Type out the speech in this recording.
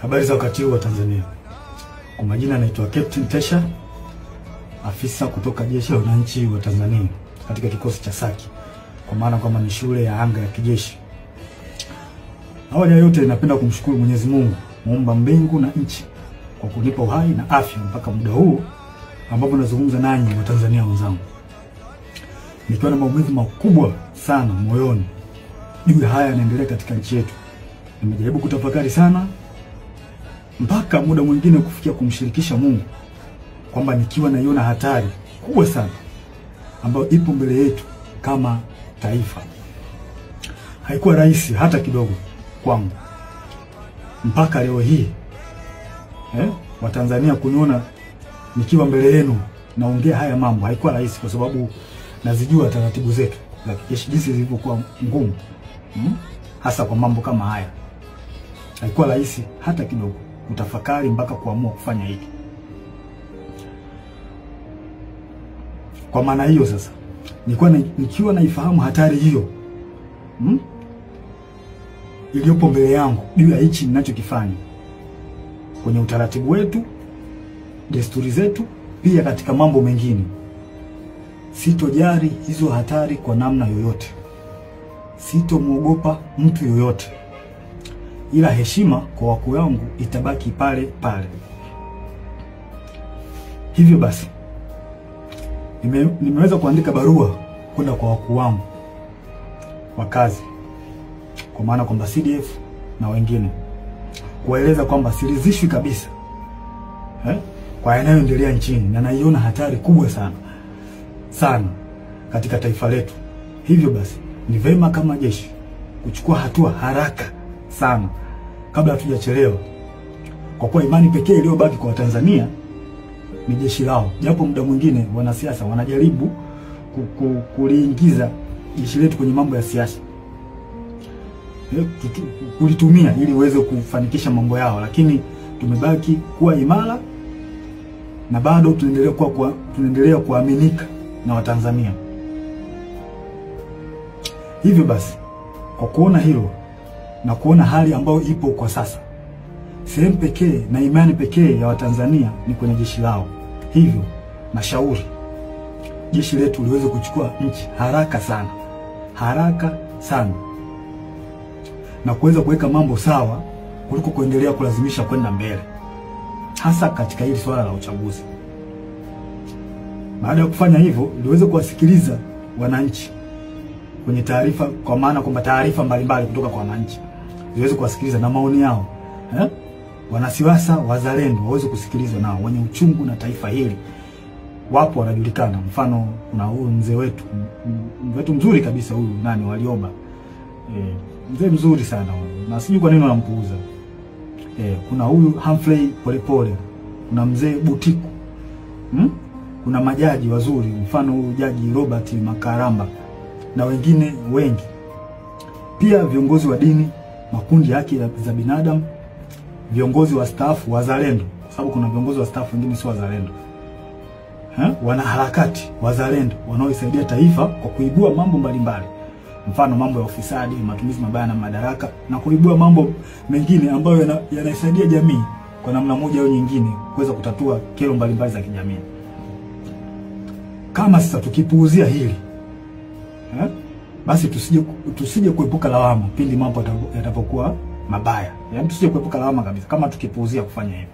Habari za wakati huu wa Tanzania. Kwa majina naitwa Captain Tesha, afisa kutoka Jeshi la Wananchi wa Tanzania katika kikosi cha Saki, kwa maana kwamba ni shule ya anga ya kijeshi. Awali ya yote napenda kumshukuru Mwenyezi Mungu, muumba mbingu na nchi, kwa kunipa uhai na afya mpaka muda huu ambapo nazungumza nanyi wa Tanzania wenzangu. Nikiwa na maumivu makubwa sana moyoni juu haya yanaendelea katika nchi yetu. Nimejaribu kutafakari sana mpaka muda mwingine kufikia kumshirikisha Mungu kwamba nikiwa naiona hatari kubwa sana ambayo ipo mbele yetu kama taifa. Haikuwa rahisi hata kidogo kwangu mpaka leo hii wa Tanzania kuniona nikiwa mbele yenu naongea haya mambo. Haikuwa rahisi kwa sababu nazijua taratibu zetu za kijeshi jinsi zilivyokuwa ngumu, hasa kwa mambo kama haya. Haikuwa rahisi hata kidogo kutafakari mpaka kuamua kufanya hiki. Kwa maana hiyo sasa, nikiwa naifahamu hatari hiyo iliyopo mbele yangu juu ya hichi ninachokifanya kwenye utaratibu wetu, desturi zetu, pia katika mambo mengine, sitojali hizo hatari kwa namna yoyote. Sitomwogopa mtu yoyote, ila heshima kwa wakuu wangu itabaki pale pale. Hivyo basi nimeweza kuandika barua kwenda kwa wakuu wangu wa kazi, kwa maana kwamba CDF na wengine, kueleza kwamba siridhishwi kabisa kwa yanayoendelea nchini na naiona hatari kubwa sana katika taifa letu. Hivyo basi ni vema kama jeshi kuchukua hatua haraka sana kabla hatujachelewa, kwa kuwa imani pekee iliyobaki kwa Tanzania ni jeshi lao. Japo muda mwingine wanasiasa wanajaribu kuliingiza jeshi letu kwenye mambo ya siasa, kulitumia ili uweze kufanikisha mambo yao, lakini tumebaki kuwa imara na bado tunaendelea kuaminika na Watanzania. Hivyo basi, kwa kuona hilo na kuona hali ambayo ipo kwa sasa, sehemu pekee na imani pekee ya Watanzania ni kwenye jeshi lao. Hivyo nashauri jeshi letu liweze kuchukua nchi haraka sana na kuweza kuweka mambo sawa kuliko kuendelea kulazimisha kwenda mbele, hasa katika hili swala la uchaguzi. Baada ya kufanya hivyo, liweze kuwasikiliza wananchi kwenye taarifa, kwa maana kwamba taarifa mbalimbali kutoka kwa wananchi liweze kuwasikiliza na maoni yao. Wanasiasa wazalendo waweze kusikilizwa nao, wenye uchungu na taifa hili wapo, wanajulikana. Mfano, kuna huyu mzee wetu mzuri kabisa, huyu Warioba, mzee mzuri sana huyu, na sijui kwa nini wanampuuza. Kuna huyu Humphrey Polepole, kuna mzee Butiku, kuna majaji wazuri, mfano huyu Jaji Robert Makaramba na wengine wengi. Pia viongozi wa dini, makundi ya haki za binadamu, viongozi wa staff wazalendo, kwa sababu kuna viongozi wa staff wengine si wazalendo. Wanaharakati wazalendo wanaoisaidia taifa kwa kuibua mambo mbalimbali, mfano mambo ya ufisadi, matumizi mabaya na madaraka, na kuibua mambo mengine ambayo yanasaidia jamii kwa namna moja au nyingine kuweza kutatua kero mbalimbali za kijamii. Kama sasa tukipuuzia hili, basi tusije kuepuka lawama pindi mambo yatapokuwa mabaya. Yaani tusije kuepuka lawama kabisa kama tukipuuzia kufanya hivyo.